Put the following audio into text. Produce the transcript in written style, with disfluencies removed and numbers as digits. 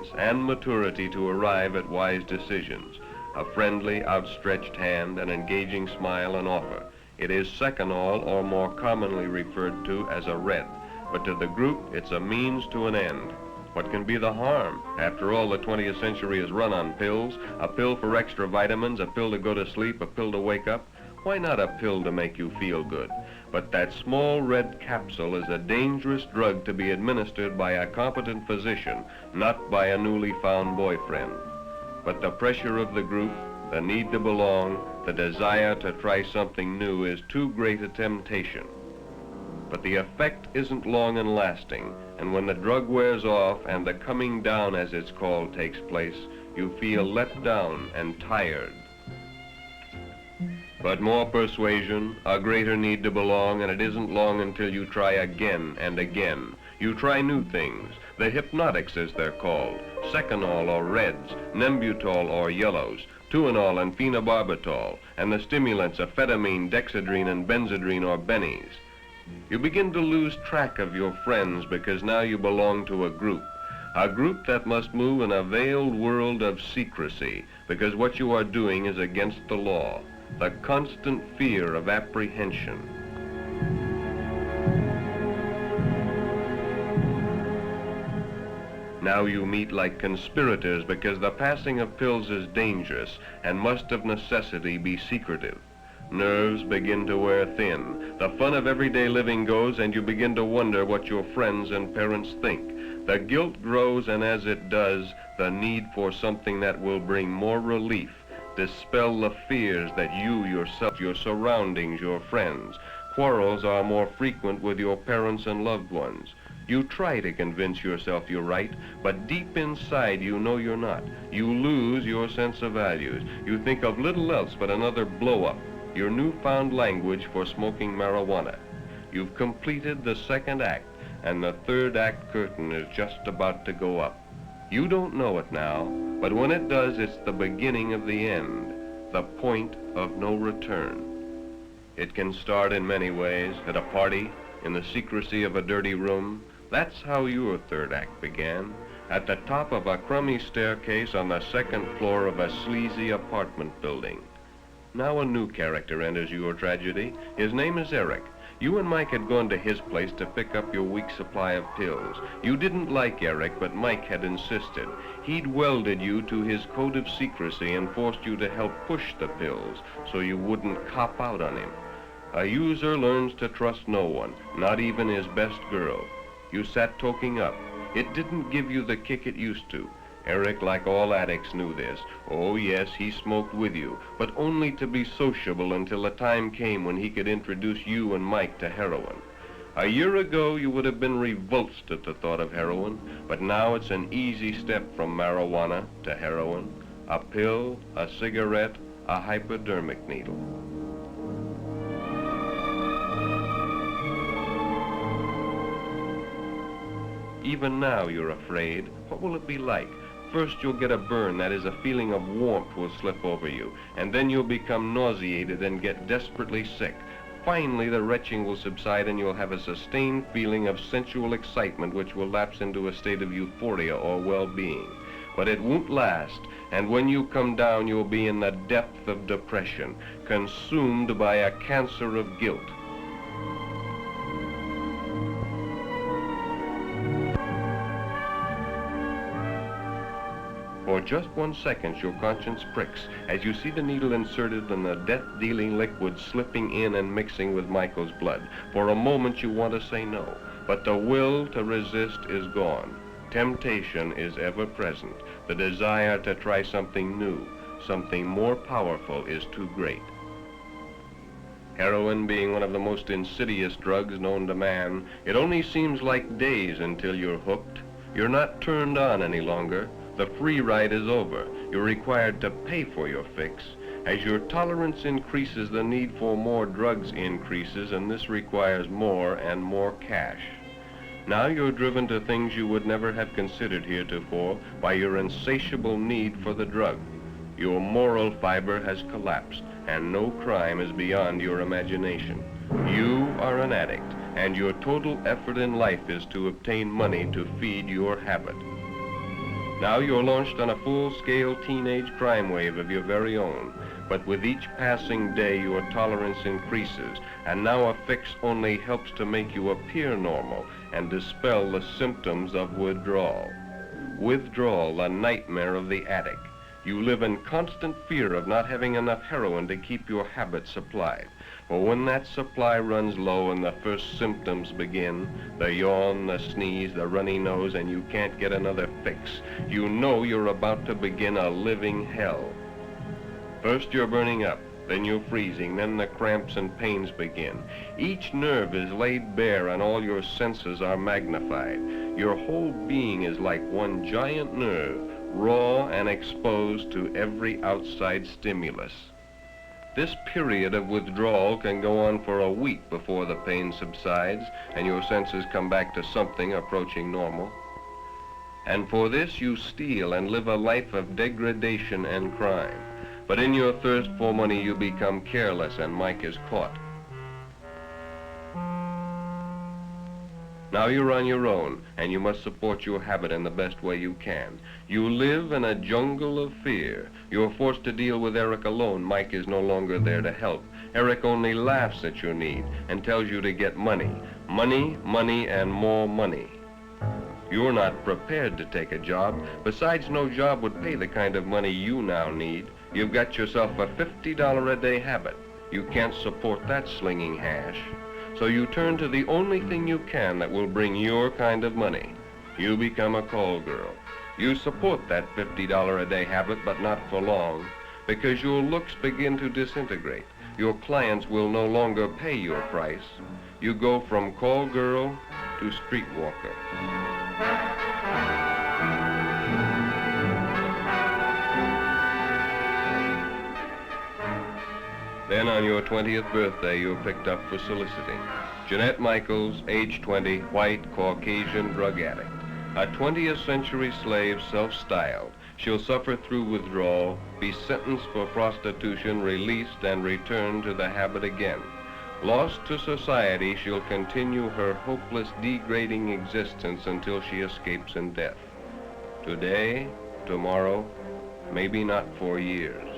experience and maturity to arrive at wise decisions. A friendly, outstretched hand, an engaging smile and offer. It is seconal, or more commonly referred to as a red, but to the group it's a means to an end. What can be the harm? After all, the 20th century is run on pills. A pill for extra vitamins, a pill to go to sleep, a pill to wake up. Why not a pill to make you feel good? But that small red capsule is a dangerous drug to be administered by a competent physician, not by a newly found boyfriend. But the pressure of the group, the need to belong, the desire to try something new is too great a temptation. But the effect isn't long and lasting, and when the drug wears off and the coming down, as it's called, takes place, you feel let down and tired. But more persuasion, a greater need to belong, and it isn't long until you try again and again. You try new things, the hypnotics as they're called, seconal or reds, nembutol or yellows, tuinol and phenobarbital, and the stimulants amphetamine, dexedrine, and benzedrine or bennies. You begin to lose track of your friends because now you belong to a group that must move in a veiled world of secrecy because what you are doing is against the law. The constant fear of apprehension. Now you meet like conspirators because the passing of pills is dangerous and must of necessity be secretive. Nerves begin to wear thin. The fun of everyday living goes, and you begin to wonder what your friends and parents think. The guilt grows, and as it does, the need for something that will bring more relief, dispel the fears that you yourself, your surroundings, your friends. Quarrels are more frequent with your parents and loved ones. You try to convince yourself you're right, but deep inside you know you're not. You lose your sense of values. You think of little else but another blow-up, your newfound language for smoking marijuana. You've completed the second act, and the third act curtain is just about to go up. You don't know it now, but when it does, it's the beginning of the end, the point of no return. It can start in many ways, at a party, in the secrecy of a dirty room. That's how your third act began, at the top of a crummy staircase on the second floor of a sleazy apartment building. Now a new character enters your tragedy. His name is Eric. You and Mike had gone to his place to pick up your week's supply of pills. You didn't like Eric, but Mike had insisted. He'd welded you to his code of secrecy and forced you to help push the pills so you wouldn't cop out on him. A user learns to trust no one, not even his best girl. You sat toking up. It didn't give you the kick it used to. Eric, like all addicts, knew this. Oh yes, he smoked with you, but only to be sociable until the time came when he could introduce you and Mike to heroin. A year ago, you would have been revulsed at the thought of heroin, but now it's an easy step from marijuana to heroin. A pill, a cigarette, a hypodermic needle. Even now you're afraid. What will it be like? First you'll get a burn, that is, a feeling of warmth will slip over you, and then you'll become nauseated and get desperately sick. Finally, the retching will subside and you'll have a sustained feeling of sensual excitement which will lapse into a state of euphoria or well-being. But it won't last, and when you come down, you'll be in the depth of depression, consumed by a cancer of guilt. For just 1 second, your conscience pricks as you see the needle inserted and the death-dealing liquid slipping in and mixing with Michael's blood. For a moment, you want to say no, but the will to resist is gone. Temptation is ever present. The desire to try something new, something more powerful, is too great. Heroin being one of the most insidious drugs known to man, it only seems like days until you're hooked. You're not turned on any longer. The free ride is over. You're required to pay for your fix. As your tolerance increases, the need for more drugs increases, and this requires more and more cash. Now you're driven to things you would never have considered heretofore by your insatiable need for the drug. Your moral fiber has collapsed, and no crime is beyond your imagination. You are an addict, and your total effort in life is to obtain money to feed your habit. Now you're launched on a full-scale teenage crime wave of your very own. But with each passing day, your tolerance increases, and now a fix only helps to make you appear normal and dispel the symptoms of withdrawal. Withdrawal, a nightmare of the addict. You live in constant fear of not having enough heroin to keep your habit supplied. For when that supply runs low and the first symptoms begin, the yawn, the sneeze, the runny nose, and you can't get another fix, you know you're about to begin a living hell. First you're burning up, then you're freezing, then the cramps and pains begin. Each nerve is laid bare and all your senses are magnified. Your whole being is like one giant nerve, raw and exposed to every outside stimulus. This period of withdrawal can go on for a week before the pain subsides and your senses come back to something approaching normal. And for this you steal and live a life of degradation and crime. But in your thirst for money, you become careless, and Mike is caught. Now you're on your own, and you must support your habit in the best way you can. You live in a jungle of fear. You're forced to deal with Eric alone. Mike is no longer there to help. Eric only laughs at your need and tells you to get money. Money, money, and more money. You're not prepared to take a job. Besides, no job would pay the kind of money you now need. You've got yourself a $50 a day habit. You can't support that slinging hash. So you turn to the only thing you can that will bring your kind of money. You become a call girl. You support that $50 a day habit, but not for long, because your looks begin to disintegrate. Your clients will no longer pay your price. You go from call girl to streetwalker. Then on your 20th birthday, you're picked up for soliciting. Jeanette Michaels, age 20, white, Caucasian drug addict. A 20th century slave, self-styled. She'll suffer through withdrawal, be sentenced for prostitution, released, and return to the habit again. Lost to society, she'll continue her hopeless, degrading existence until she escapes in death. Today, tomorrow, maybe not for years.